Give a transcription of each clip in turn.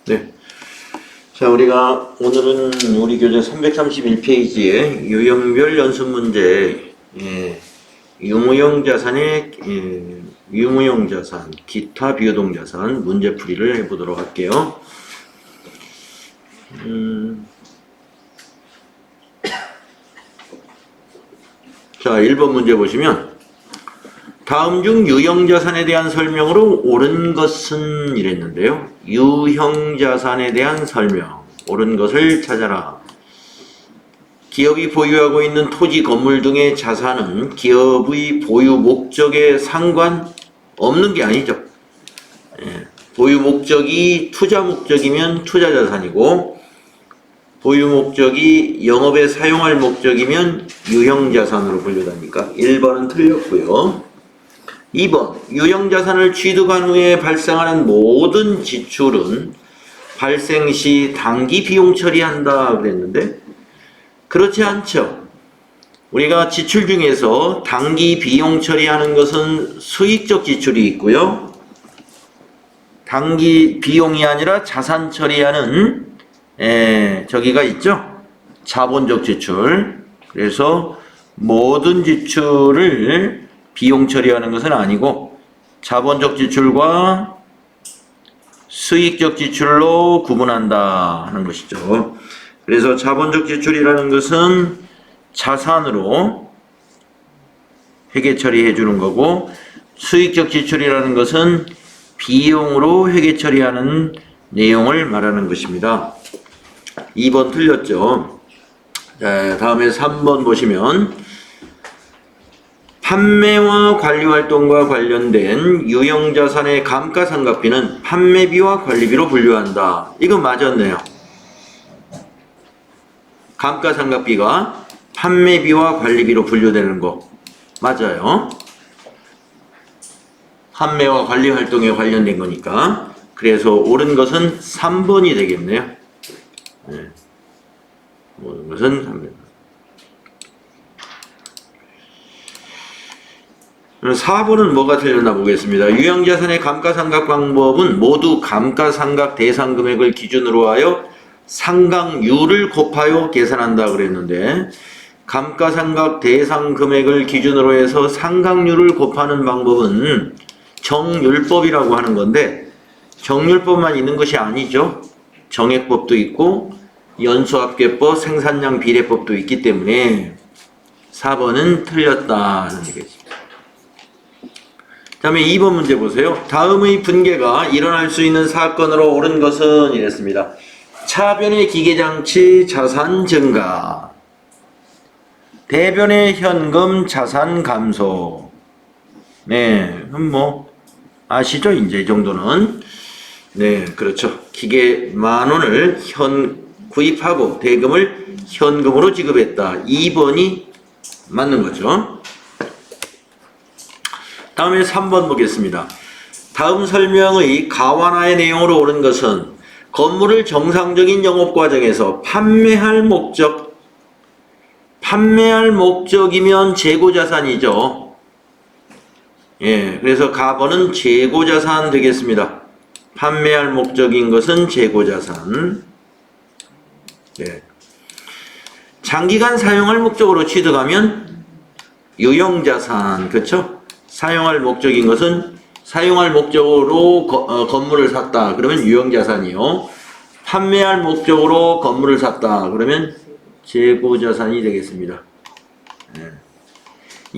네. 자, 우리가 오늘은 우리 교재 331페이지에 유형별 연습 문제, 유무형 자산의 유무형 자산, 기타 비유동 자산 문제풀이를 해보도록 할게요. 자, 1번 문제 보시면 다음 중 유형자산에 대한 설명으로 옳은 것은 이랬는데요. 유형자산에 대한 설명, 옳은 것을 찾아라. 기업이 보유하고 있는 토지, 건물 등의 자산은 기업의 보유 목적에 상관없는 게 아니죠. 보유 목적이 투자 목적이면 투자자산이고, 보유 목적이 영업에 사용할 목적이면 유형자산으로 분류되니까 1번은 틀렸고요. 2번, 유형자산을 취득한 후에 발생하는 모든 지출은 발생 시 당기 비용 처리한다 그랬는데 그렇지 않죠. 우리가 지출 중에서 당기 비용 처리하는 것은 수익적 지출이 있고요. 당기 비용이 아니라 자산 처리하는 저기가 있죠. 자본적 지출. 그래서 모든 지출을 비용 처리하는 것은 아니고 자본적 지출과 수익적 지출로 구분한다 하는 것이죠. 그래서 자본적 지출이라는 것은 자산으로 회계 처리해 주는 거고, 수익적 지출이라는 것은 비용으로 회계 처리하는 내용을 말하는 것입니다. 2번 틀렸죠. 자, 다음에 3번 보시면 판매와 관리활동과 관련된 유형자산의 감가상각비는 판매비와 관리비로 분류한다. 이건 맞았네요. 감가상각비가 판매비와 관리비로 분류되는 거 맞아요. 판매와 관리활동에 관련된 거니까. 그래서 옳은 것은 3번이 되겠네요. 옳은 것은 3번. 4번은 뭐가 틀렸나 보겠습니다. 유형자산의 감가상각 방법은 모두 감가상각 대상 금액을 기준으로 하여 상각률을 곱하여 계산한다 그랬는데, 감가상각 대상 금액을 기준으로 해서 상각률을 곱하는 방법은 정률법이라고 하는 건데, 정률법만 있는 것이 아니죠. 정액법도 있고 연수합계법, 생산량 비례법도 있기 때문에 4번은 틀렸다는 얘기죠. 다음에 2번 문제 보세요. 다음의 분계가 일어날 수 있는 사건으로 옳은 것은 이랬습니다. 차변의 기계장치 자산 증가, 대변의 현금 자산 감소. 네, 뭐 아시죠? 이제 이 정도는. 네, 그렇죠. 기계 10,000원을 구입하고 대금을 현금으로 지급했다. 2번이 맞는 거죠. 다음에 3번 보겠습니다. 다음 설명의 가완화의 내용으로 옳은 것은 건물을 정상적인 영업 과정에서 판매할 목적이면 재고자산이죠. 그래서 가번은 재고자산 되겠습니다. 판매할 목적인 것은 재고자산. 장기간 사용할 목적으로 취득하면 유형자산, 그렇죠? 사용할 목적인 것은 사용할 목적으로 건물을 샀다. 그러면 유형자산이요. 판매할 목적으로 건물을 샀다. 그러면 재고자산이 되겠습니다.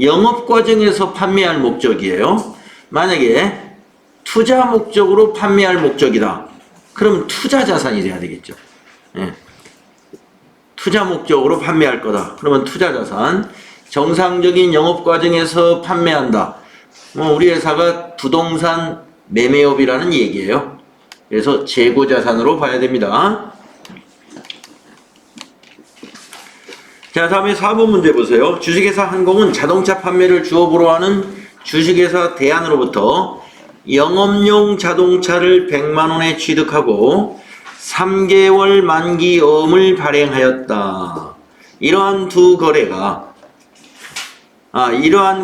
영업 과정에서 판매할 목적이에요. 만약에 투자 목적으로 판매할 목적이다. 그럼 투자자산이 돼야 되겠죠. 투자 목적으로 판매할 거다. 그러면 투자자산. 정상적인 영업 과정에서 판매한다. 우리 회사가 부동산 매매업이라는 얘기예요. 그래서 재고자산으로 봐야 됩니다. 자, 다음에 4번 문제 보세요. 주식회사 한공은 자동차 판매를 주업으로 하는 주식회사 대한으로부터 영업용 자동차를 100만원에 취득하고 3개월 만기 어음을 발행하였다. 이러한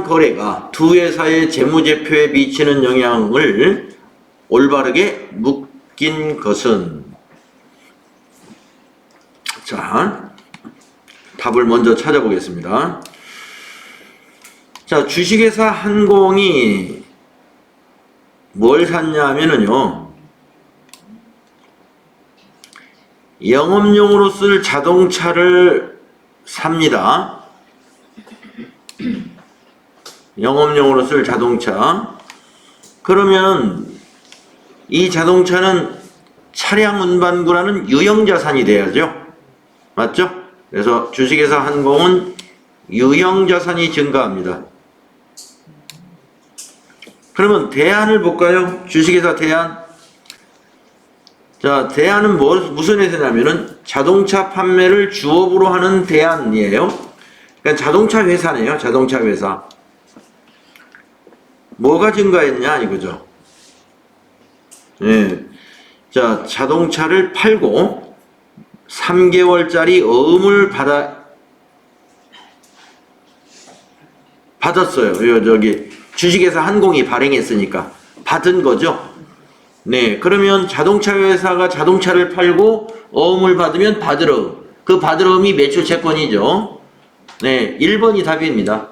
거래가 두 회사의 재무제표에 미치는 영향을 올바르게 묶인 것은, 자, 답을 먼저 찾아보겠습니다. 자, 주식회사 한공이 뭘 샀냐 하면은요, 영업용으로 쓸 자동차를 삽니다. 영업용으로 쓸 자동차. 그러면 이 자동차는 차량 운반구라는 유형자산이 돼야죠. 맞죠? 그래서 주식회사 한공은 유형자산이 증가합니다. 그러면 대안을 볼까요? 주식회사 대안. 자, 대안은 무슨 회사냐면은 자동차 판매를 주업으로 하는 대안이에요. 그러니까 자동차 회사네요. 자동차 회사. 뭐가 증가했냐 이거죠. 예. 자, 자동차를 팔고 3개월짜리 어음을 받았어요. 저기 주식회사 한공이 발행했으니까 받은 거죠. 네, 그러면 자동차 회사가 자동차를 팔고 어음을 받으면 받으러음. 그 받으러음이 매출 채권이죠. 네, 1번이 답입니다.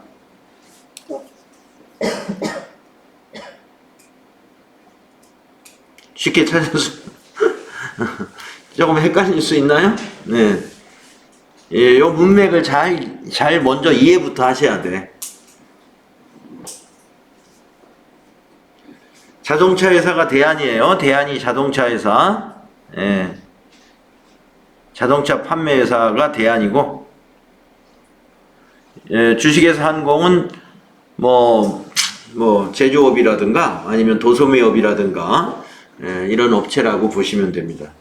쉽게 찾아서 조금 헷갈릴 수 있나요? 네. 예, 요 문맥을 잘 먼저 이해부터 하셔야 돼. 자동차 회사가 대안이에요. 대안이 자동차 회사. 예. 자동차 판매 회사가 대안이고, 예, 주식회사 한공은 제조업이라든가 아니면 도소매업이라든가 예, 이런 업체라고 보시면 됩니다.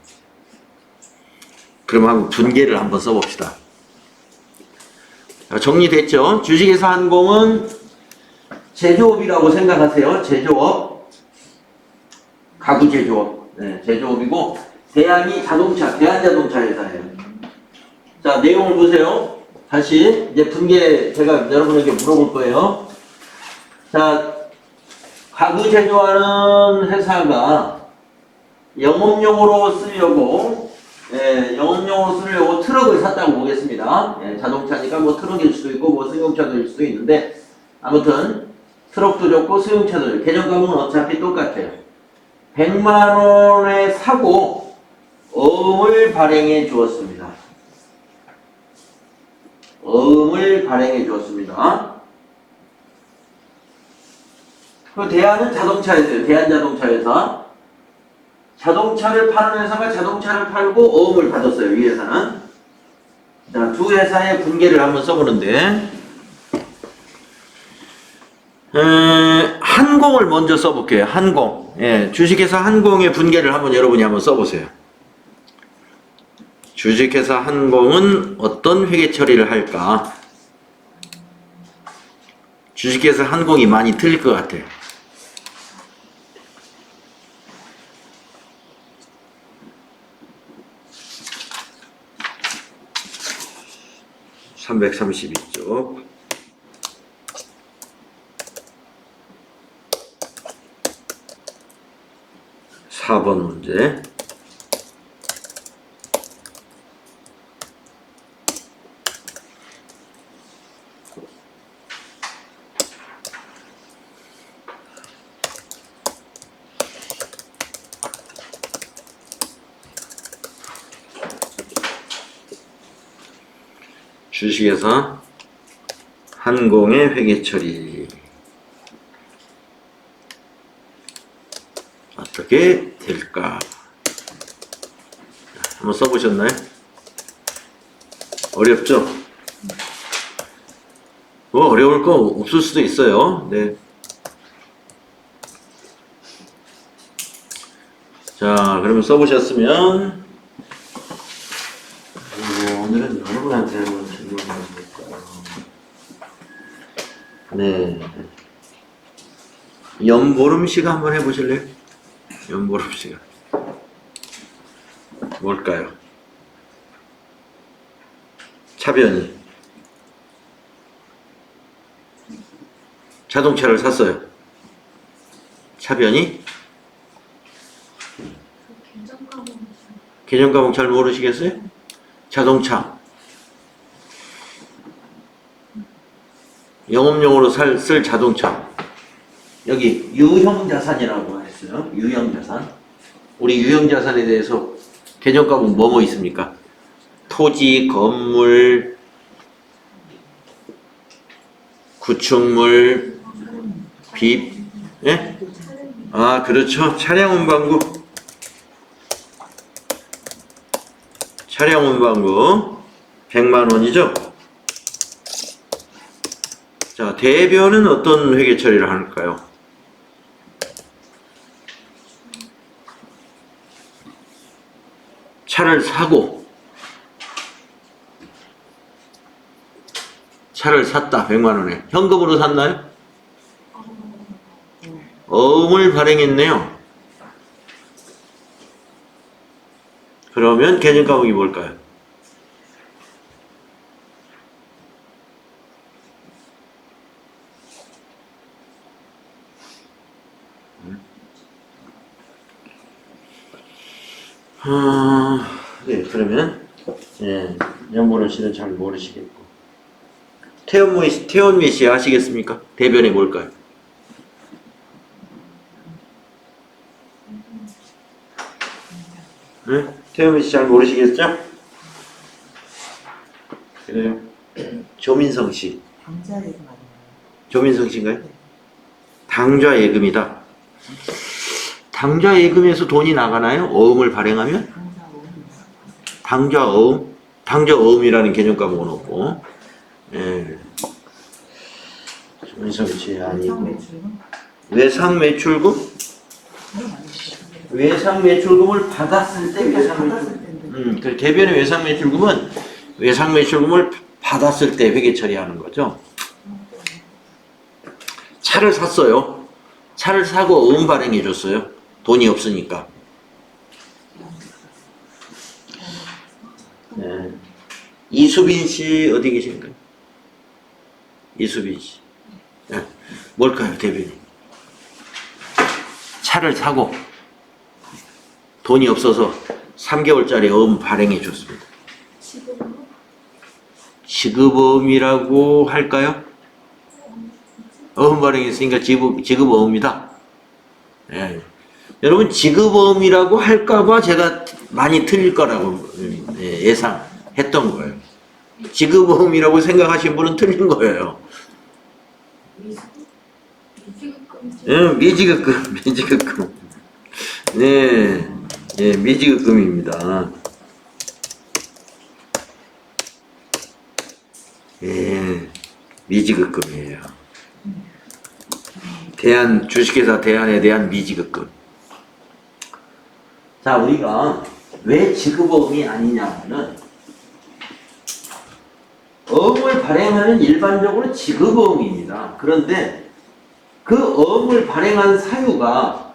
그럼 한번 분계를 한번 써봅시다. 정리됐죠? 주식회사 한공은 제조업이라고 생각하세요. 제조업. 가구 제조업. 네, 제조업이고, 대안이 자동차, 대한자동차 회사예요. 자, 내용을 보세요. 다시, 이제 분계 제가 여러분에게 물어볼 거예요. 자, 가구 제조하는 회사가 영업용으로 쓰려고 트럭을 샀다고 보겠습니다. 예, 자동차니까 뭐 트럭일 수도 있고 뭐 승용차도일 수도 있는데, 아무튼 트럭도 좋고 승용차도 좋고 계정값은 어차피 똑같아요. 100만 원에 사고 어음을 발행해 주었습니다. 어음을 발행해 주었습니다. 그 대안은 자동차회사예요. 대한자동차회사. 자동차를 파는 회사가 자동차를 팔고 어음을 받았어요. 이 회사는. 자, 두 회사의 분계를 한번 써보는데, 한공을 먼저 써볼게요. 한공. 예, 주식회사 한공의 분계를 여러분이 한번 써보세요. 주식회사 한공은 어떤 회계 처리를 할까? 주식회사 한공이 많이 틀릴 것 같아요. (332쪽) 4번 문제. 주식회사 한공의 회계처리 어떻게 될까? 한번 써보셨나요? 어렵죠? 뭐 어려울 거 없을 수도 있어요. 네. 자, 그러면 써보셨으면 오늘은 여러분한테 한번 질문을 해볼까요? 네. 연보름식 한번 해보실래요? 연보름식 뭘까요? 차변이 자동차를 샀어요. 차변이 계정가공 잘 모르시겠어요? 자동차. 영업용으로 쓸 자동차. 여기 유형자산이라고 했어요. 유형자산. 우리 유형자산에 대해서 개정과목 뭐뭐 있습니까? 토지, 건물, 구축물, 빚, 예? 아, 그렇죠. 차량 운반구. 차량 운반구 100만 원이죠. 자, 대변은 어떤 회계 처리를 할까요? 차를 사고, 차를 샀다. 100만 원에. 현금으로 샀나요? 어음을 발행했네요. 그러면 개정 과목이 뭘까요? 네, 그러면 예, 연보는 씨는 잘 모르시겠고 태원미 씨 아시겠습니까? 대변이 뭘까요? 네? 태원미 씨 잘 모르시겠죠? 그래요. 조민성 씨. 당좌 예금 아니에요? 조민성 씨인가요? 당좌 예금이다. 당좌 예금에서 돈이 나가나요? 어음을 발행하면? 당좌 어음? 당좌 어음이라는 개념 과목은 없고. 예. 조민성 씨 아니고. 외상 매출금? 외상 매출금을 받았을 때 외상 매출금. 그 대변의 외상 매출금은 외상 매출금을 받았을 때 회계 처리하는 거죠. 차를 샀어요. 차를 사고 어음 발행해 줬어요. 돈이 없으니까. 네. 이수빈 씨 어디 계신가요? 이수빈 씨. 네. 뭘까요, 대변인? 차를 사고 돈이 없어서 3개월짜리 어음 발행해 줬습니다. 지급어음이라고 할까요? 어음 발행했으니까 지급어음이다. 예. 여러분 지급어음이라고 할까봐 제가 많이 틀릴 거라고 예상했던 거예요. 지급어음이라고 생각하신 분은 틀린 거예요. 미지급금, 미지급금. 네, 예, 미지급금입니다. 예, 미지급금이에요. 주식회사 대한에 대한 미지급금. 자, 우리가 왜 지급어음이 아니냐면은 어음을 발행하는 일반적으로 지급어음입니다. 그런데 그 어음을 발행한 사유가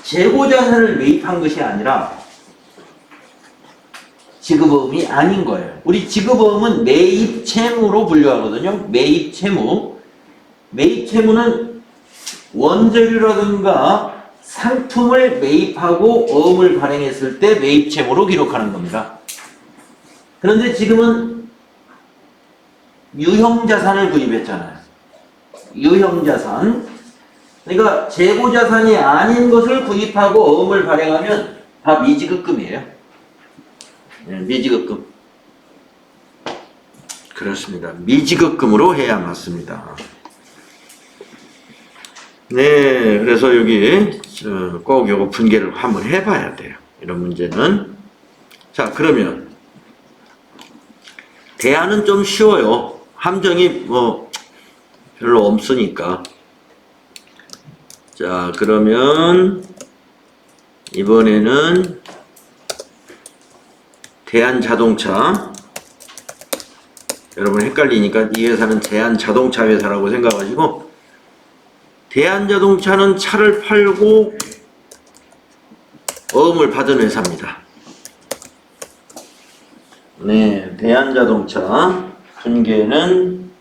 재고자산을 매입한 것이 아니라 지급어음이 아닌 거예요. 우리 지급어음은 매입채무로 분류하거든요. 매입채무. 매입채무는 원재료라든가 상품을 매입하고 어음을 발행했을 때 매입채무로 기록하는 겁니다. 그런데 지금은 유형자산을 구입했잖아요. 유형자산. 그러니까 재고자산이 아닌 것을 구입하고 어음을 발행하면 다 미지급금이에요. 네, 미지급금. 그렇습니다. 미지급금으로 해야 맞습니다. 네, 그래서 여기 꼭 요거 분개를 한번 해봐야 돼요. 이런 문제는. 자, 그러면 대안은 좀 쉬워요. 함정이 뭐 별로 없으니까. 자, 그러면 이번에는 대한자동차. 여러분 헷갈리니까 이 회사는 대한자동차 회사라고 생각하시고, 대한자동차는 차를 팔고 어음을 받은 회사입니다. 네, 대한자동차 분계는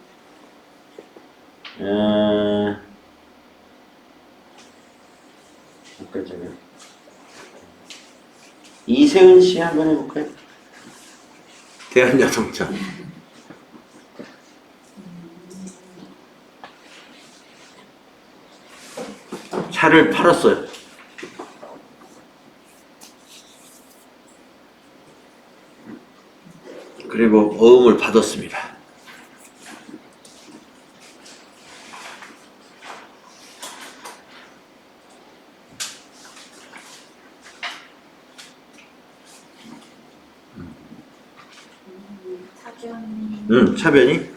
이세은 씨 한번 해볼까요? 대한자동차. 차를 팔았어요. 그리고 어음을 받았습니다. 차변이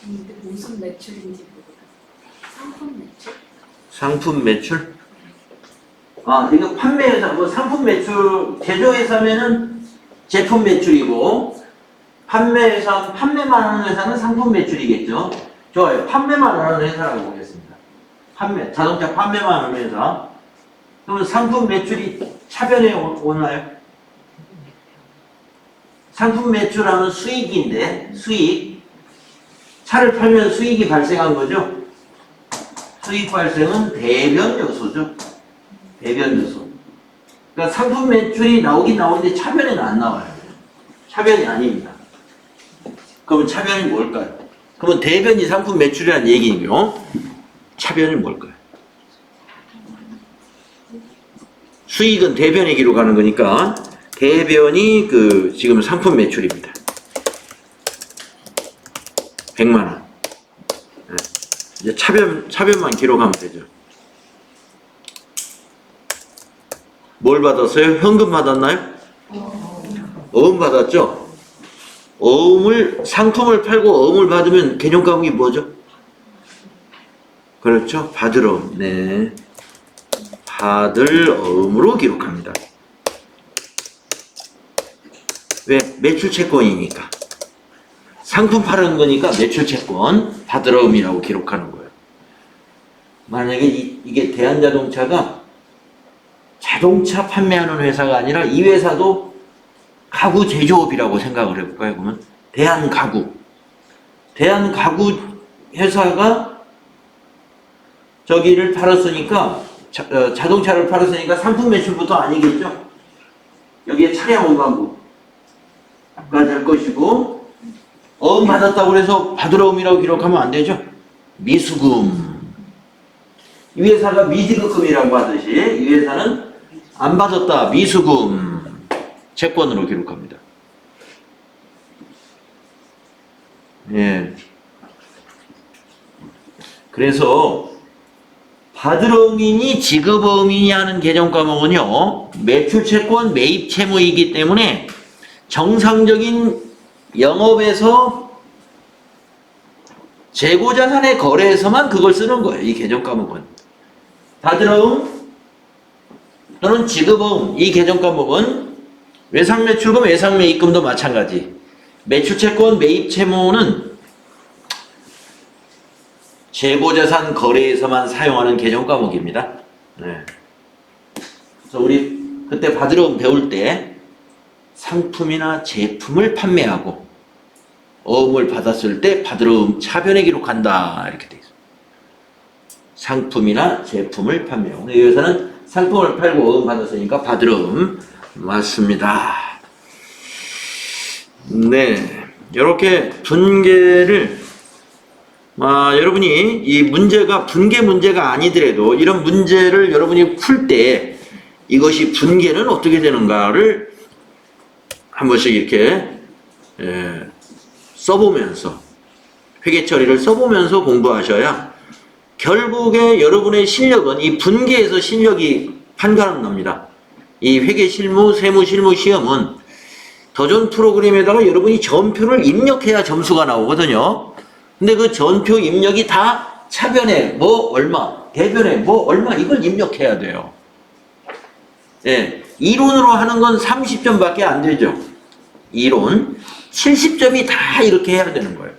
근데 무슨 매출인지 모르겠어. 상품 매출? 상품 매출? 이거 판매회사, 뭐 상품 매출, 제조회사면은 제품 매출이고, 판매회사, 판매만 하는 회사는 상품 매출이겠죠. 좋아요. 판매만 하는 회사라고 보겠습니다. 자동차 판매만 하는 회사. 그러면 상품 매출이 차변에 오나요? 상품 매출하면 수익인데, 수익. 차를 팔면 수익이 발생한 거죠. 수익 발생은 대변 요소죠. 대변 요소. 그러니까 상품 매출이 나오긴 나오는데 차변에는 안 나와요. 차변이 아닙니다. 그러면 차변이 뭘까요? 그러면 대변이 상품 매출이라는 얘기고요. 차변이 뭘까요? 수익은 대변에 기록하는 거니까 대변이 지금 상품 매출입니다. 100만 원. 이제 차변만 기록하면 되죠. 뭘 받았어요? 현금 받았나요? 어음 받았죠? 상품을 팔고 어음을 받으면 개념 과목이 뭐죠? 그렇죠? 받을 어음. 네. 받을 어음으로 기록합니다. 왜? 매출 채권이니까. 상품 파는 거니까 매출 채권, 받을 어음이라고 기록하는 거예요. 만약에 이게 대한자동차가 자동차 판매하는 회사가 아니라 이 회사도 가구 제조업이라고 생각을 해볼까요? 그러면 대한가구 회사가 저기를 팔았으니까 자동차를 팔았으니까 상품 매출부터 아니겠죠? 여기에 차량 원가구가 될 것이고 어음 받았다고 해서 받을 어음이라고 기록하면 안 되죠? 미수금. 이 회사가 미지급금이라고 하듯이 이 회사는 안 받았다. 미수금. 채권으로 기록합니다. 예. 그래서 받을 어음이니 지급 어음이니 하는 개정 과목은요. 매출 채권 매입 채무이기 때문에 정상적인 영업에서 재고자산의 거래에서만 그걸 쓰는 거예요. 이 개정 과목은. 받을 어음 또는 지급 어음 이 개정 과목은 외상매출금, 외상매입금도 마찬가지. 매출채권, 매입채무는 재고자산 거래에서만 사용하는 개정 과목입니다. 네. 그래서 우리 그때 받을 어음 배울 때 상품이나 제품을 판매하고 어음을 받았을 때 받을 어음 차변에 기록한다 이렇게 돼 있어요. 상품이나 제품을 판매하고 여기서는 상품을 팔고 어음 받았으니까 받을 어음 맞습니다. 네, 이렇게 분계를 여러분이 이 문제가 분계 문제가 아니더라도 이런 문제를 여러분이 풀 때 이것이 분계는 어떻게 되는가를 한 번씩 이렇게 써보면서 회계 처리를 써보면서 공부하셔야 결국에 여러분의 실력은 이 분계에서 실력이 판가름 납니다. 이 회계 실무, 세무 실무 시험은 도전 프로그램에다가 여러분이 전표를 입력해야 점수가 나오거든요. 근데 그 전표 입력이 다 차변에 뭐 얼마, 대변에 뭐 얼마 이걸 입력해야 돼요. 예, 이론으로 하는 건 30점밖에 안 되죠. 이론 70점이 다 이렇게 해야 되는 거예요.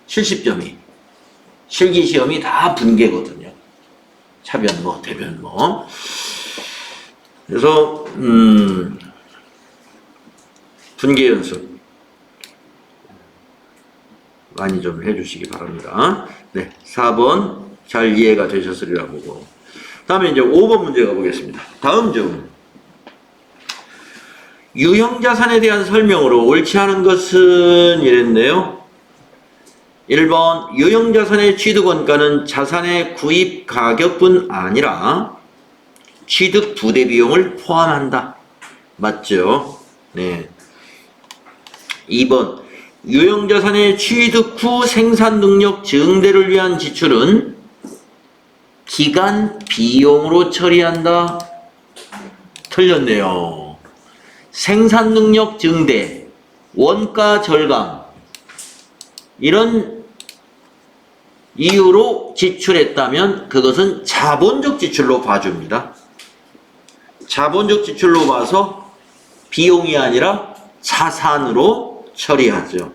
70점이 실기시험이 다 분계거든요. 차변 뭐 대변 뭐. 그래서 분계 연습 많이 좀 해주시기 바랍니다. 네, 4번 잘 이해가 되셨으리라 보고 다음에 이제 5번 문제 가보겠습니다. 다음 중 유형자산에 대한 설명으로 옳지 않은 것은 이랬네요. 1번 유형자산의 취득원가는 자산의 구입 가격뿐 아니라 취득 부대 비용을 포함한다. 맞죠? 네. 2번 유형자산의 취득 후 생산 능력 증대를 위한 지출은 기간 비용으로 처리한다. 틀렸네요. 생산 능력 증대, 원가 절감 이런 이유로 지출했다면 그것은 자본적 지출로 봐줍니다. 자본적 지출로 봐서 비용이 아니라 자산으로 처리하죠.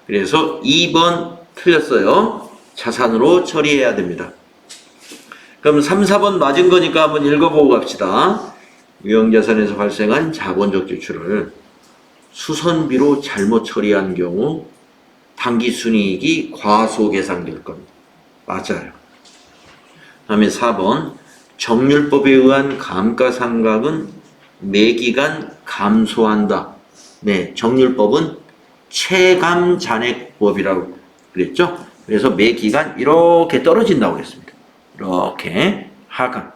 그래서 2번 틀렸어요. 자산으로 처리해야 됩니다. 그럼 3, 4번 맞은 거니까 한번 읽어보고 갑시다. 유형자산에서 발생한 자본적 지출을 수선비로 잘못 처리한 경우 당기순이익이 과소계상될 겁니다. 맞아요. 다음에 4번 정률법에 의한 감가상각은 매기간 감소한다. 네, 정률법은 체감잔액법이라고 그랬죠. 그래서 매기간 이렇게 떨어진다고 그랬습니다. 이렇게 하강.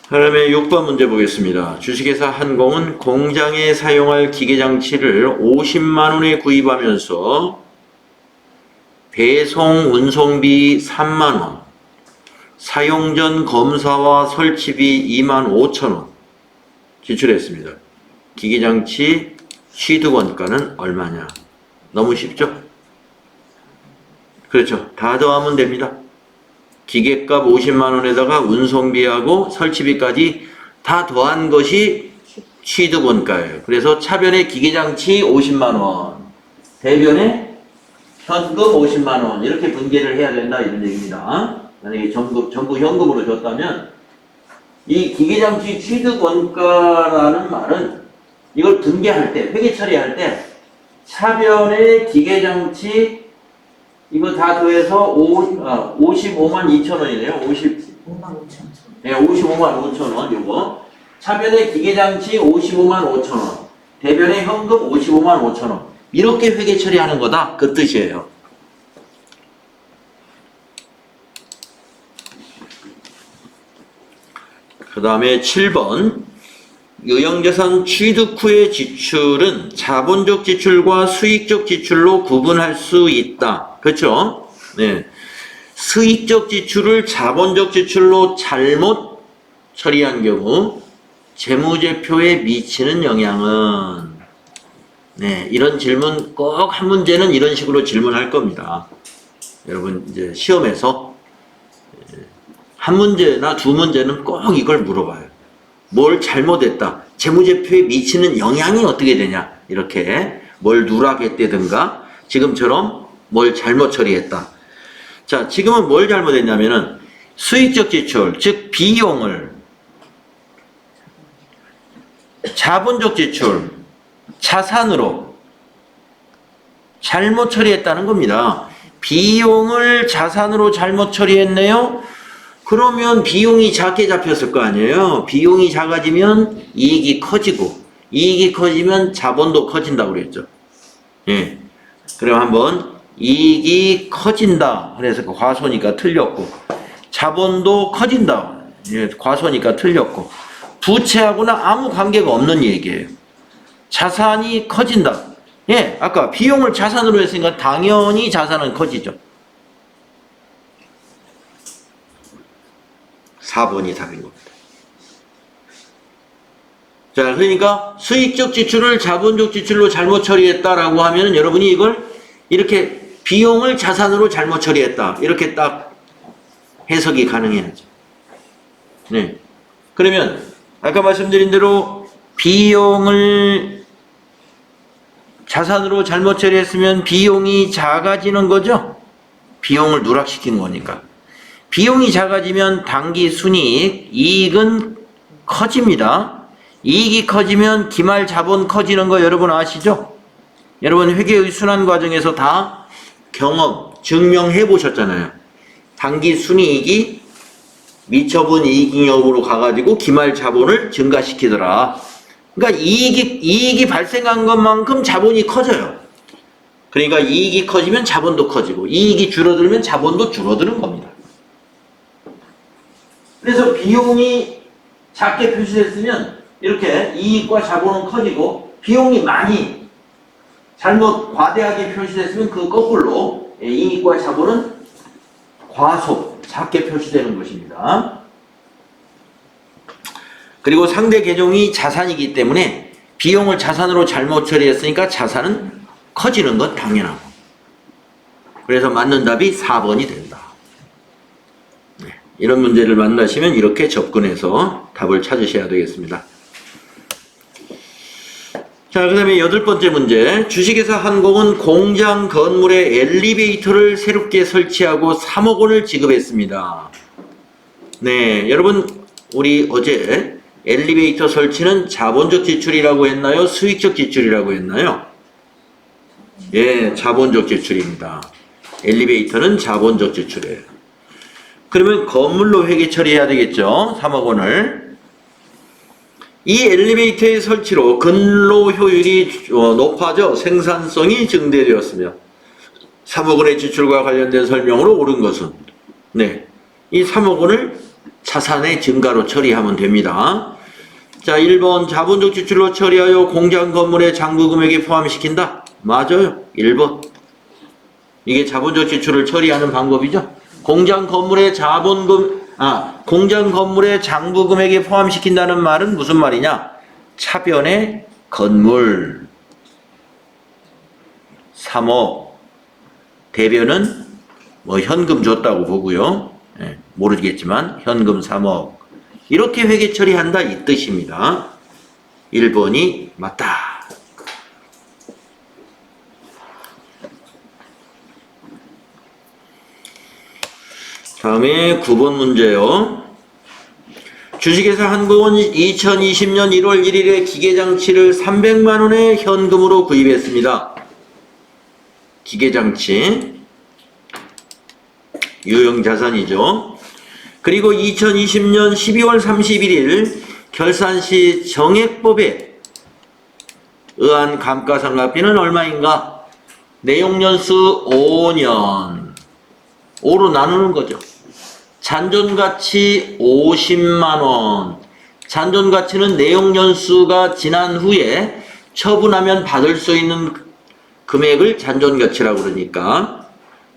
그다음에 6번 문제 보겠습니다. 주식회사 한공은 공장에 사용할 기계장치를 50만 원에 구입하면서 배송 운송비 3만 원, 사용 전 검사와 설치비 2만 5천 원 지출했습니다. 기계장치 취득원가는 얼마냐? 너무 쉽죠? 그렇죠. 다 더하면 됩니다. 기계값 50만 원에다가 운송비하고 설치비까지 다 더한 것이 취득원가예요. 그래서 차변에 기계장치 50만 원, 대변에 현금 50만 원 이렇게 분계를 해야 된다 이런 얘기입니다. 만약에 전부 현금으로 줬다면 이 기계장치 취득원가라는 말은 이걸 분계할 때, 회계 처리할 때 차변에 기계장치 이거 다 더해서 55만 2천 원이네요. 5만 5천 원. 네, 55만 5천 원 요거. 차변에 기계장치 55만 5천 원. 대변에 현금 55만 5천 원. 이렇게 회계 처리하는 거다. 그 뜻이에요. 그 다음에 7번. 유형자산 취득 후의 지출은 자본적 지출과 수익적 지출로 구분할 수 있다. 그렇죠? 네. 수익적 지출을 자본적 지출로 잘못 처리한 경우 재무제표에 미치는 영향은 네, 이런 질문 꼭 한 문제는 이런 식으로 질문할 겁니다. 여러분 이제 시험에서 한 문제나 두 문제는 꼭 이걸 물어봐요. 뭘 잘못했다. 재무제표에 미치는 영향이 어떻게 되냐. 이렇게 뭘 누락했다든가 지금처럼 뭘 잘못 처리했다. 자, 지금은 뭘 잘못했냐면은 수익적 지출, 즉 비용을 자본적 지출, 자산으로 잘못 처리했다는 겁니다. 비용을 자산으로 잘못 처리했네요. 그러면 비용이 작게 잡혔을 거 아니에요. 비용이 작아지면 이익이 커지고 이익이 커지면 자본도 커진다고 그랬죠. 예. 그럼 한번 이익이 커진다. 그래서 과소니까 틀렸고 자본도 커진다. 예, 과소니까 틀렸고 부채하고는 아무 관계가 없는 얘기예요. 자산이 커진다. 예, 아까 비용을 자산으로 했으니까 당연히 자산은 커지죠. 4번이 답인 겁니다. 자, 그러니까 수익적 지출을 자본적 지출로 잘못 처리했다라고 하면은 여러분이 이걸 이렇게 비용을 자산으로 잘못 처리했다. 이렇게 딱 해석이 가능해야죠. 네. 그러면 아까 말씀드린 대로 비용을 자산으로 잘못 처리했으면 비용이 작아지는 거죠. 비용을 누락시킨 거니까. 비용이 작아지면 당기 순이익, 이익은 커집니다. 이익이 커지면 기말 자본 커지는 거 여러분 아시죠? 여러분 회계의 순환 과정에서 다 경험, 증명해 보셨잖아요. 당기 순이익이 미처분 이익잉여금으로 가가지고 기말 자본을 증가시키더라. 그러니까 이익이 발생한 것만큼 자본이 커져요. 그러니까 이익이 커지면 자본도 커지고 이익이 줄어들면 자본도 줄어드는 겁니다. 그래서 비용이 작게 표시됐으면 이렇게 이익과 자본은 커지고 비용이 많이 잘못 과대하게 표시됐으면 그 거꾸로 이익과 자본은 과소 작게 표시되는 것입니다. 그리고 상대 계종이 자산이기 때문에 비용을 자산으로 잘못 처리했으니까 자산은 커지는 건 당연하고. 그래서 맞는 답이 4번이 된다. 네, 이런 문제를 만나시면 이렇게 접근해서 답을 찾으셔야 되겠습니다. 자, 그 다음에 8번째 문제. 주식회사 한공은 공장 건물에 엘리베이터를 새롭게 설치하고 3억 원을 지급했습니다. 네, 여러분 우리 어제 엘리베이터 설치는 자본적 지출이라고 했나요? 수익적 지출이라고 했나요? 예, 자본적 지출입니다. 엘리베이터는 자본적 지출이에요. 그러면 건물로 회계 처리해야 되겠죠? 3억 원을. 이 엘리베이터의 설치로 근로 효율이 높아져 생산성이 증대되었으며 3억 원의 지출과 관련된 설명으로 옳은 것은 네, 이 3억 원을 자산의 증가로 처리하면 됩니다. 자, 1번 자본적 지출로 처리하여 공장 건물의 장부 금액에 포함시킨다. 맞아요. 1번. 이게 자본적 지출을 처리하는 방법이죠. 공장 건물의 공장 건물의 장부 금액에 포함시킨다는 말은 무슨 말이냐? 차변의 건물 3억, 대변은 뭐 현금 줬다고 보고요. 예, 모르겠지만 현금 3억. 이렇게 회계 처리한다 이 뜻입니다. 1번이 맞다. 다음에 9번 문제요. 주식회사 한공은 2020년 1월 1일에 기계장치를 300만원에 현금으로 구입했습니다. 기계장치 유형자산이죠. 그리고 2020년 12월 31일 결산시 정액법에 의한 감가상각비는 얼마인가? 내용연수 5년 5로 나누는 거죠. 잔존가치 50만원. 잔존가치는 내용연수가 지난 후에 처분하면 받을 수 있는 금액을 잔존가치라고 그러니까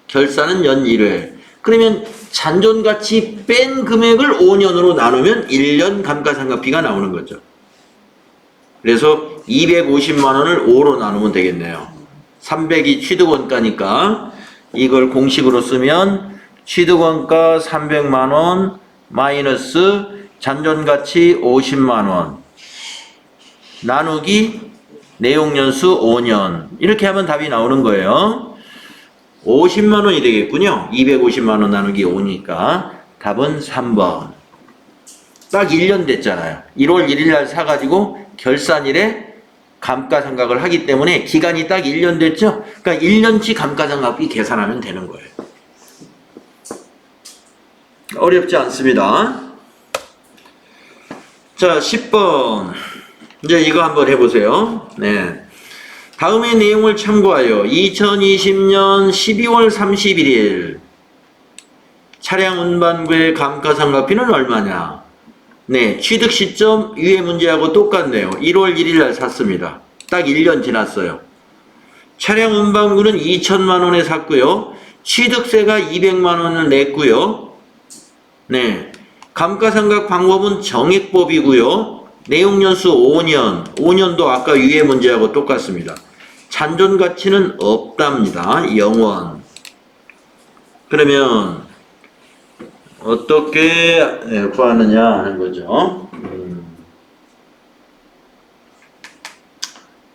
결산은 연 1회. 그러면 잔존가치 뺀 금액을 5년으로 나누면 1년 감가상각비가 나오는 거죠. 그래서 250만원을 5로 나누면 되겠네요. 300이 취득원가니까 이걸 공식으로 쓰면 취득원가 300만원 마이너스 잔존가치 50만원 나누기 내용연수 5년 이렇게 하면 답이 나오는 거예요. 50만원이 되겠군요. 250만원 나누기 5니까 답은 3번. 딱 1년 됐잖아요. 1월 1일날 사가지고 결산일에 감가상각을 하기 때문에 기간이 딱 1년 됐죠? 그러니까 1년치 감가상각비 계산하면 되는 거예요. 어렵지 않습니다. 자, 10번. 이제 이거 한번 해보세요. 네. 다음의 내용을 참고하여 2020년 12월 31일 차량 운반부의 감가상각비는 얼마냐? 네, 취득 시점 위의 문제하고 똑같네요. 1월 1일 날 샀습니다. 딱 1년 지났어요. 차량 운반부는 2천만 원에 샀고요. 취득세가 200만 원을 냈고요. 네, 감가상각 방법은 정액법이고요. 내용연수 5년, 5년도 아까 위의 문제하고 똑같습니다. 잔존가치는 없답니다. 0원. 그러면 어떻게 구하느냐 하는 거죠.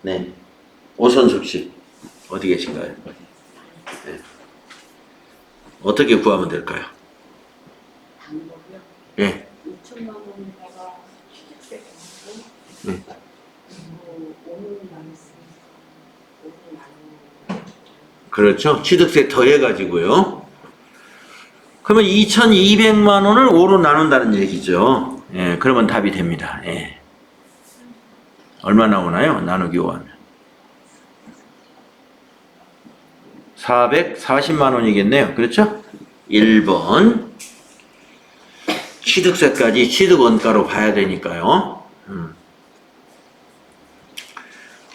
네, 오선숙 씨 어디 계신가요? 네. 어떻게 구하면 될까요? 방법이요? 네. 2천만 원에다가 취득세가 있고 네. 그리고 5년 남았으니까 5년 안 그렇죠. 취득세 더해가지고요. 그러면 2,200만 원을 5로 나눈다는 얘기죠. 예, 그러면 답이 됩니다. 예. 얼마 나오나요? 나누기 5 하면. 440만 원이겠네요. 그렇죠? 1번. 취득세까지 취득원가로 봐야 되니까요.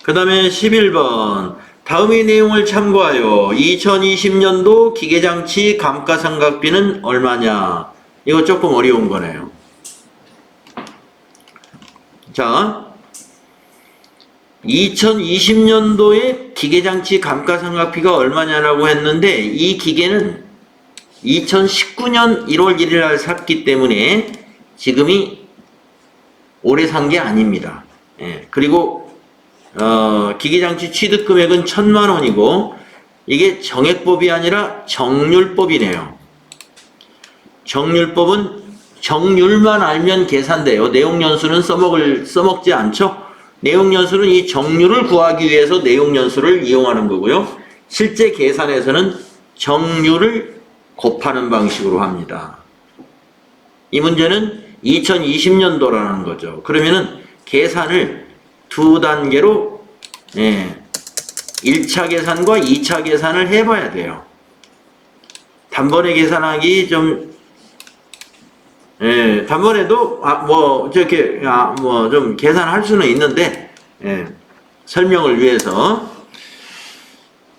그 다음에 11번. 다음의 내용을 참고하여 2020년도 기계장치 감가상각비는 얼마냐? 이거 조금 어려운 거네요. 자, 2020년도에 기계장치 감가상각비가 얼마냐라고 했는데 이 기계는 2019년 1월 1일 날 샀기 때문에 지금이 올해 산 게 아닙니다. 예, 그리고 기계장치 취득금액은 1,000만 원이고 이게 정액법이 아니라 정률법이네요. 정률법은 정률만 알면 계산돼요. 내용연수는 써먹지 않죠. 내용연수는 이 정률을 구하기 위해서 내용연수를 이용하는 거고요. 실제 계산에서는 정률을 곱하는 방식으로 합니다. 이 문제는 2020년도라는 거죠. 그러면은 계산을 두 단계로 1차 계산과 2차 계산을 해봐야 돼요. 단번에 계산하기 좀 단번에도 좀 계산할 수는 있는데 설명을 위해서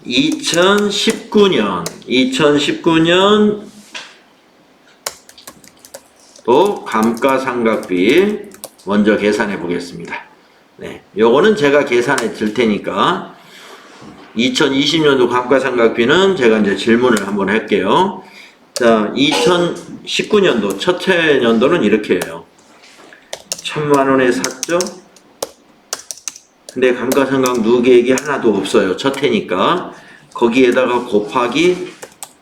2019년 또 감가상각비 먼저 계산해 보겠습니다. 네, 요거는 제가 계산해 줄 테니까 2020년도 감가상각비는 제가 이제 질문을 한번 할게요. 자, 2019년도 첫째 년도는 이렇게 해요. 1,000만 원에 샀죠? 근데 감가상각 누계액이 하나도 없어요. 첫 해니까. 거기에다가 곱하기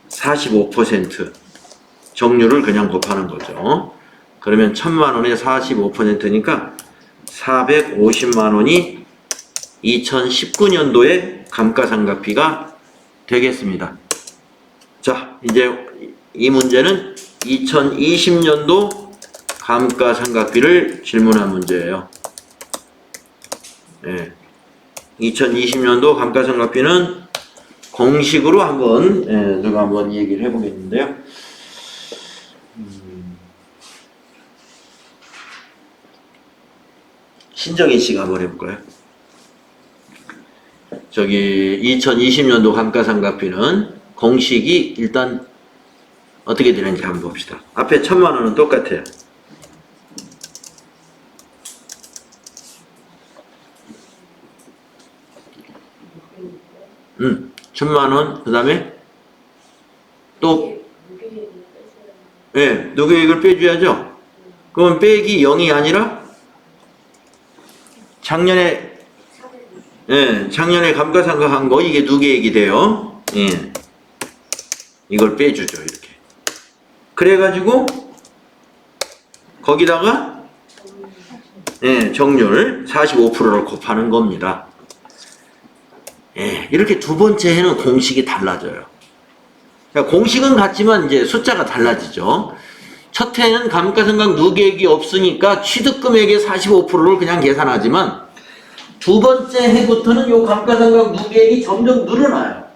45% 정률을 그냥 곱하는 거죠. 그러면 1,000만 원에 45%니까 450만 원이 2019년도에 감가상각비가 되겠습니다. 자, 이제 이 문제는 2020년도 감가상각비를 질문한 문제예요. 2020년도 감가상각비는 공식으로 한번 제가 한번 얘기를 해보겠는데요. 신정희 씨가 한번 해볼까요? 저기 2020년도 감가상각비는 공식이 일단 어떻게 되는지 한번 봅시다. 앞에 1,000만 원은 똑같아요. 1,000만 원, 그 다음에 또 누계액을 빼줘야죠. 그럼 빼기 0이 아니라 작년에 감가상각한 거 이게 누계액이 돼요. 이걸 빼주죠. 이렇게. 그래가지고 거기다가 정률 45%를 곱하는 겁니다. 이렇게 두 번째 해는 공식이 달라져요. 그러니까 공식은 같지만 이제 숫자가 달라지죠. 첫 해는 감가상각 누계액이 없으니까 취득금액의 45%를 그냥 계산하지만 두 번째 해부터는 요 감가상각 누계액이 점점 늘어나요.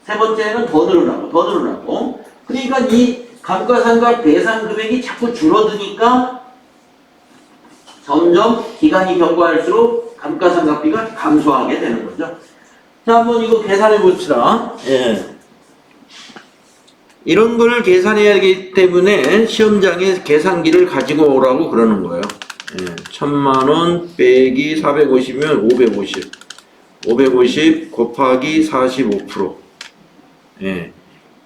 세 번째 해는 더 늘어나고. 그러니까 이 감가상각 대상 금액이 자꾸 줄어드니까 점점 기간이 경과할수록 감가상각비가 감소하게 되는 거죠. 자, 한번 이거 계산해 봅시다. 이런 걸 계산해야 하기 때문에 시험장에 계산기를 가지고 오라고 그러는 거예요. 1,000만 원 빼기 450이면 550. 550 곱하기 45%.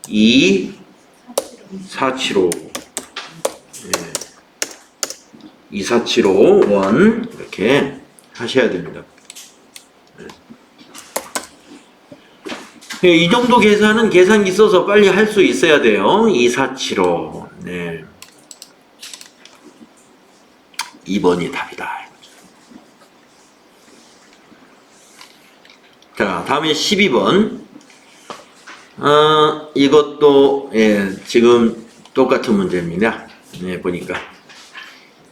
2475. 2475 원. 이렇게 하셔야 됩니다. 이 정도 계산은 계산기 써서 빨리 할 수 있어야 돼요. 2475. 2번이 답이다. 자, 다음에 12번. 이것도 지금 똑같은 문제입니다. 네, 보니까.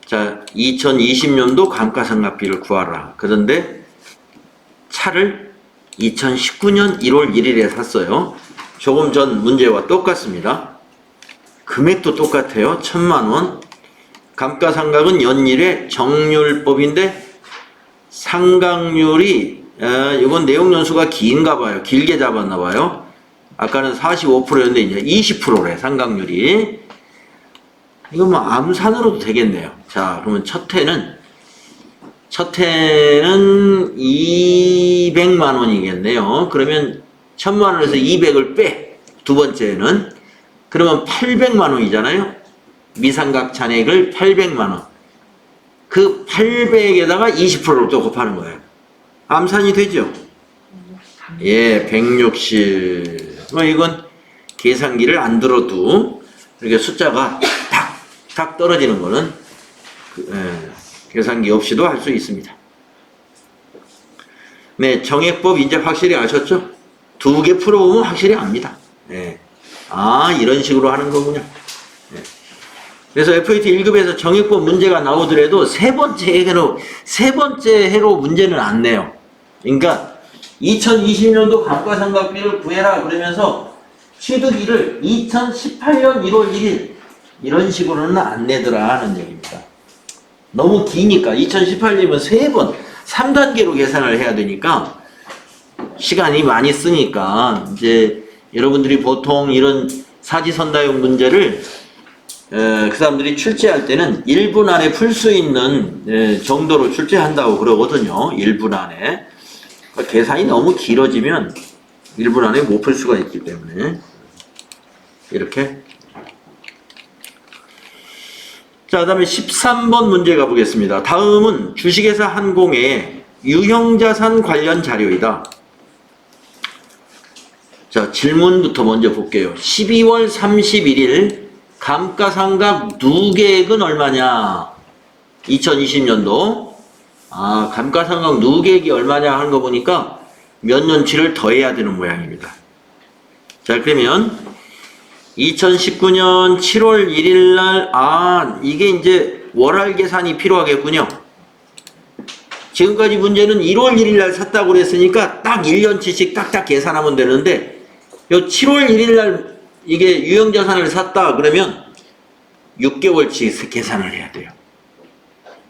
자, 2020년도 감가상각비를 구하라. 그런데 차를 2019년 1월 1일에 샀어요. 조금 전 문제와 똑같습니다. 금액도 똑같아요. 1,000만 원. 감가상각은 연일의 정률법인데 상각률이 이건 내용 연수가 긴가 봐요. 길게 잡았나 봐요. 아까는 45%였는데 이제 20%래 상각률이. 이거 뭐 암산으로도 되겠네요. 자, 그러면 첫 해는 200만 원이겠네요. 그러면 1,000만 원에서 200을 빼. 두 번째는 그러면 800만 원이잖아요. 미상각 잔액을 800만 원. 그 800에다가 20%를 또 곱하는 거예요. 암산이 되죠? 예, 160. 뭐 이건 계산기를 안 들어도 이렇게 숫자가 탁 떨어지는 거는 계산기 없이도 할 수 있습니다. 네, 정액법 이제 확실히 아셨죠? 두 개 풀어보면 확실히 압니다. 예. 아, 이런 식으로 하는 거군요. 예. 그래서 FAT 1급에서 정액법 문제가 나오더라도 세 번째 해로 문제는 안 내요. 그러니까 2020년도 감가상각비를 구해라 그러면서 취득일을 2018년 1월 1일 이런 식으로는 안 내더라 하는 얘기입니다. 너무 기니까 2018년이면 3번 3단계로 계산을 해야 되니까 시간이 많이 쓰니까 이제 여러분들이 보통 이런 사지선다형 문제를 그 사람들이 출제할 때는 1분 안에 풀 수 있는 정도로 출제한다고 그러거든요. 1분 안에. 그러니까 계산이 너무 길어지면 1분 안에 못 풀 수가 있기 때문에 이렇게. 자, 그 다음에 13번 문제 가보겠습니다. 다음은 주식회사 한공의 유형자산 관련 자료이다. 자, 질문부터 먼저 볼게요. 12월 31일 감가상각 누계액은 얼마냐? 2020년도. 아, 감가상각 누계액이 얼마냐 하는 거 보니까 몇 년치를 더해야 되는 모양입니다. 자, 그러면 2019년 7월 1일 날, 이게 이제 월할 계산이 필요하겠군요. 지금까지 문제는 1월 1일 날 샀다고 그랬으니까 딱 1년치씩 딱딱 계산하면 되는데, 요 7월 1일 날 이게 유형자산을 샀다 그러면 6개월치 계산을 해야 돼요.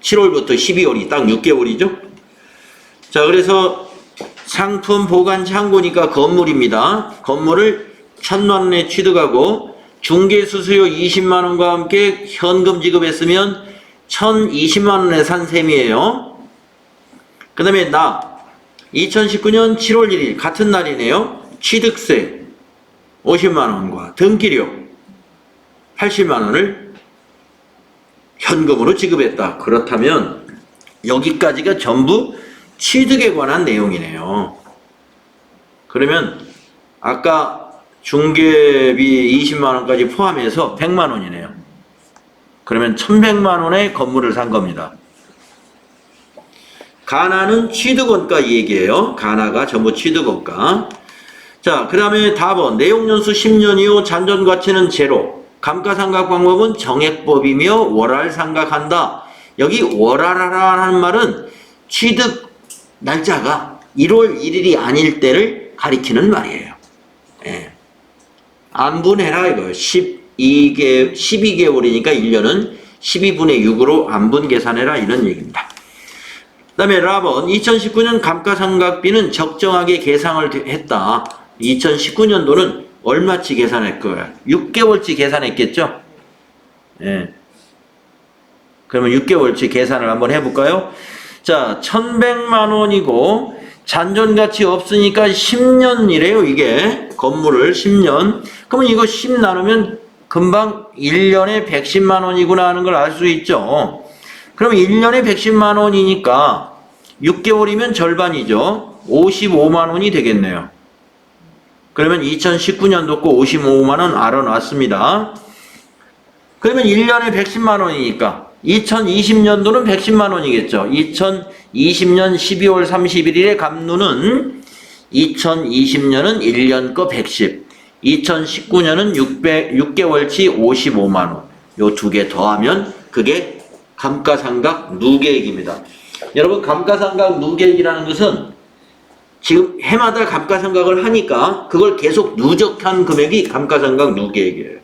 7월부터 12월이 딱 6개월이죠. 자, 그래서 상품 보관 창고니까 건물입니다. 건물을 1,000만 원에 취득하고 중개수수료 20만 원과 함께 현금 지급했으면 1,020만 원에 산 셈이에요. 그 다음에 2019년 7월 1일 같은 날이네요. 취득세 50만 원과 등기료 80만 원을 현금으로 지급했다. 그렇다면 여기까지가 전부 취득에 관한 내용이네요. 그러면 아까 중개비 20만 원까지 포함해서 100만 원이네요. 그러면 1100만 원의 건물을 산 겁니다. 가나는 취득원가 이 얘기예요. 가나가 전부 취득원가. 자, 그 다음에 답은 내용연수 10년 이후 잔존가치는 제로. 감가상각 방법은 정액법이며 월할 상각한다. 여기 월할하라는 말은 취득 날짜가 1월 1일이 아닐 때를 가리키는 말이에요. 예. 안분해라 이거예요. 12개월이니까 1년은 12분의 6으로 안분 계산해라 이런 얘기입니다. 그 다음에 라번 2019년 감가상각비는 적정하게 계상을 했다. 2019년도는 얼마치 계산할 거야? 6개월치 계산했겠죠? 예. 그러면 6개월치 계산을 한번 해볼까요? 자, 1,100만 원이고 잔존가치 없으니까 10년이래요. 이게 건물을 10년. 그러면 이거 10 나누면 금방 1년에 110만 원이구나 하는 걸 알 수 있죠. 그럼 1년에 110만 원이니까 6개월이면 절반이죠. 55만 원이 되겠네요. 그러면 2019년도 거 55만 원 알아놨습니다. 그러면 1년에 110만 원이니까 2020년도는 110만 원이겠죠. 2020년 12월 31일의 감누는 2020년은 1년 거 110. 2019년은 6개월치 55만 원. 요 두 개 더하면 그게 감가상각 누계액입니다. 여러분, 감가상각 누계액이라는 것은 지금 해마다 감가상각을 하니까 그걸 계속 누적한 금액이 감가상각 누계액이에요.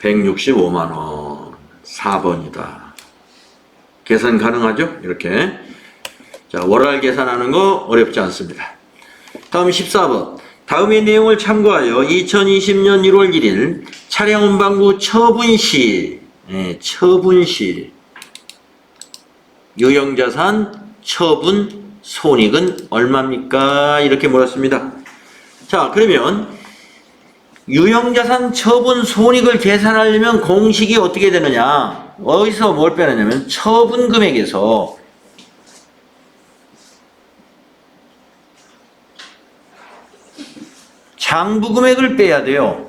165만 원. 4번이다. 계산 가능하죠? 이렇게. 자, 월할 계산하는 거 어렵지 않습니다. 다음 14번. 다음의 내용을 참고하여 2020년 1월 1일 차량 운반구 처분 시, 처분 시 유형자산 처분 손익은 얼마입니까? 이렇게 물었습니다. 자, 그러면 유형자산 처분 손익을 계산하려면 공식이 어떻게 되느냐? 어디서 뭘 빼느냐면 처분 금액에서 장부 금액을 빼야 돼요.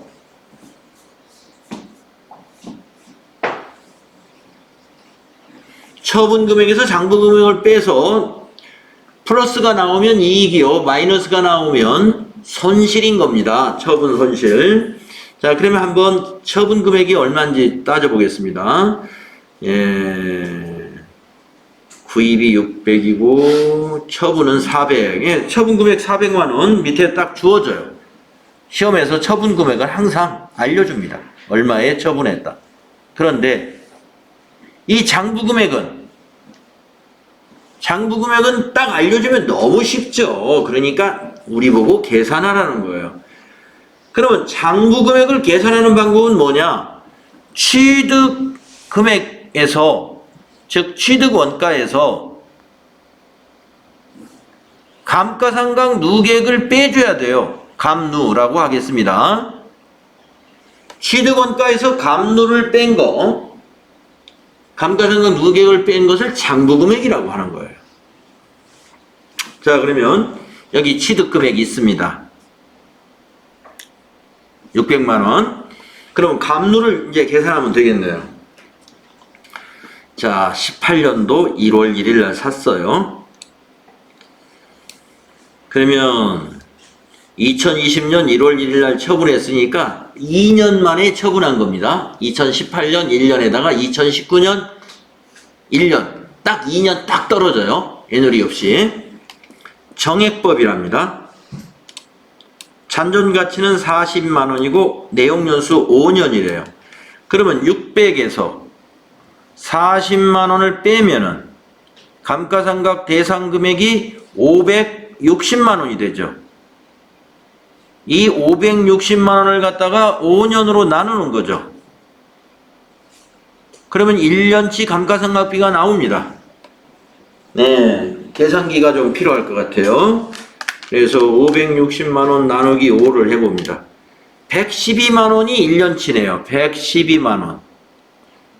처분 금액에서 장부 금액을 빼서 플러스가 나오면 이익이요, 마이너스가 나오면 손실인 겁니다. 처분 손실. 자, 그러면 한번 처분 금액이 얼마인지 따져보겠습니다. 구입이 600이고 처분은 400. 예, 처분 금액 400만 원 밑에 딱 주어져요. 시험에서 처분 금액을 항상 알려줍니다. 얼마에 처분했다. 그런데 이 장부 금액은 딱 알려주면 너무 쉽죠. 그러니까 우리 보고 계산하라는 거예요. 그러면 장부 금액을 계산하는 방법은 뭐냐? 취득 금액에서, 즉 취득 원가에서 감가상각 누계액을 빼줘야 돼요. 감누라고 하겠습니다. 취득 원가에서 감누를 뺀 거, 감가상각 누계액을 뺀 것을 장부 금액이라고 하는 거예요. 자, 그러면 여기 취득 금액이 있습니다. 600만 원. 그럼 감누를 이제 계산하면 되겠네요. 자, 18년도 1월 1일 날 샀어요. 그러면 2020년 1월 1일 날 처분했으니까 2년 만에 처분한 겁니다. 2018년 1년에다가 2019년 1년. 딱 2년 딱 떨어져요. 애누리 없이. 정액법이랍니다. 잔존 가치는 40만 원이고 내용 연수 5년이래요. 그러면 600에서 40만 원을 빼면은 감가상각 대상 금액이 560만 원이 되죠. 이 560만 원을 갖다가 5년으로 나누는 거죠. 그러면 1년치 감가상각비가 나옵니다. 네, 계산기가 좀 필요할 것 같아요. 그래서 560만 원 나누기 5를 해봅니다. 112만 원이 1년치네요. 112만 원.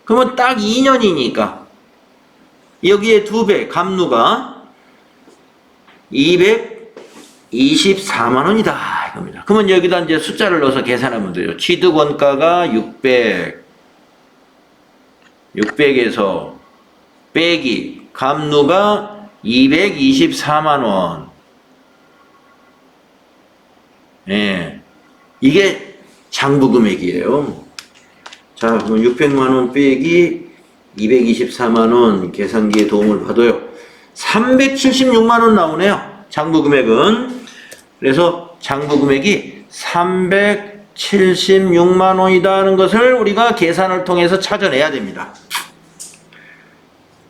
그러면 딱 2년이니까 여기에 2배, 감누가 224만 원이다. 이겁니다. 그러면 여기다 이제 숫자를 넣어서 계산하면 돼요. 취득 원가가 600에서 빼기 감누가 224만 원. 예. 이게 장부 금액이에요. 자, 그럼 600만 원 빼기 224만 원 계산기의 도움을 받아요. 376만 원 나오네요. 장부 금액은. 그래서 장부 금액이 376만 원이라는 것을 우리가 계산을 통해서 찾아내야 됩니다.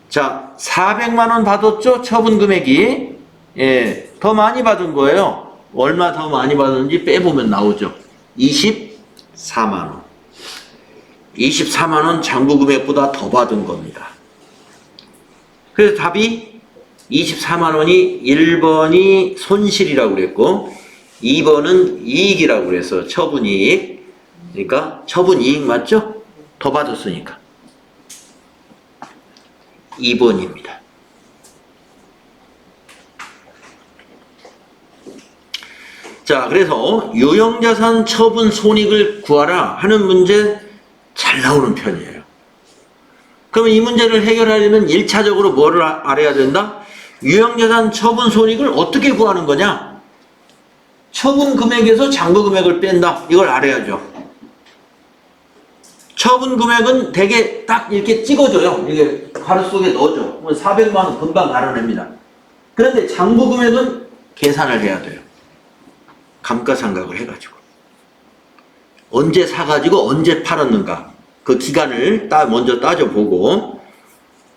자, 400만 원 받았죠? 처분 금액이. 예, 더 많이 받은 거예요. 얼마 더 많이 받았는지 빼보면 나오죠. 24만 원. 24만 원 장부 금액보다 더 받은 겁니다. 그래서 답이 24만 원이 1번이 손실이라고 그랬고 2번은 이익이라고 그래서 처분이익. 그러니까 처분이익 맞죠? 더 받았으니까. 2번입니다. 자, 그래서 유형자산 처분 손익을 구하라 하는 문제 잘 나오는 편이에요. 그러면 이 문제를 해결하려면 1차적으로 뭐를 알아야 된다? 유형자산 처분 손익을 어떻게 구하는 거냐? 처분 금액에서 잔고 금액을 뺀다. 이걸 알아야죠. 처분 금액은 되게 딱 이렇게 찍어줘요. 이게 가로 속에 넣어줘. 400만 원 금방 알아냅니다. 그런데 잔고 금액은 계산을 해야 돼요. 감가상각을 해가지고. 언제 사가지고 언제 팔았는가. 그 기간을 먼저 따져보고,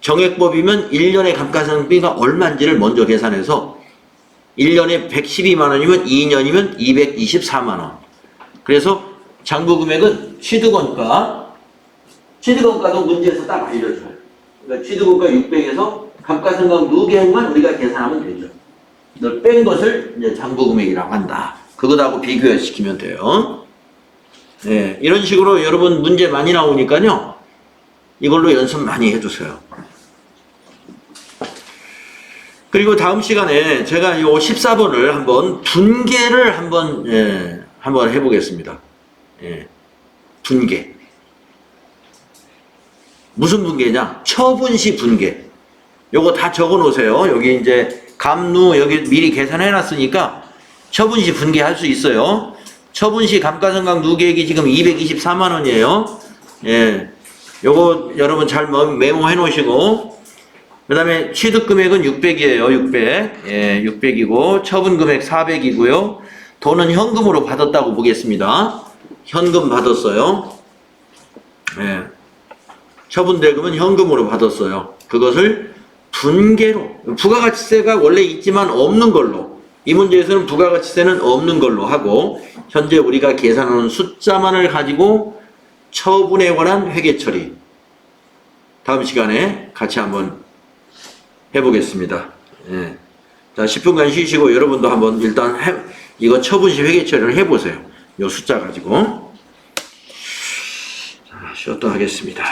정액법이면 1년의 감가상각비가 얼마인지를 먼저 계산해서 1년에 112만 원이면 2년이면 224만 원. 그래서 잔고 금액은 취득원가도 문제에서 딱 알려줘요. 그러니까 취득원가 600에서 감가상각 누계액만 우리가 계산하면 되죠. 널 뺀 것을 이제 잔고 금액이라고 한다. 그것하고 비교시키면 돼요. 네, 이런 식으로 여러분 문제 많이 나오니까요. 이걸로 연습 많이 해주세요. 그리고 다음 시간에 제가 이 14번을 한번 분계를 한번 해보겠습니다. 분계. 무슨 분계냐? 처분시 분계. 요거 다 적어 놓으세요. 여기 이제 감루 여기 미리 계산해 놨으니까 처분시 분계할 수 있어요. 처분시 감가상각 누계액이 지금 224만 원이에요. 요거 여러분 잘 메모해 놓으시고, 그 다음에 취득금액은 600이에요. 600. 600이고, 처분금액 400이고요. 돈은 현금으로 받았다고 보겠습니다. 현금 받았어요. 처분대금은 현금으로 받았어요. 그것을 분계로, 부가가치세가 원래 있지만 없는 걸로, 이 문제에서는 부가가치세는 없는 걸로 하고, 현재 우리가 계산하는 숫자만을 가지고 처분에 관한 회계 처리, 다음 시간에 같이 한번 해보겠습니다. 자, 10분간 쉬시고 여러분도 한번 일단 이거 처분시 회계 처리를 해보세요. 요 숫자 가지고. 자, 쉬었다 하겠습니다.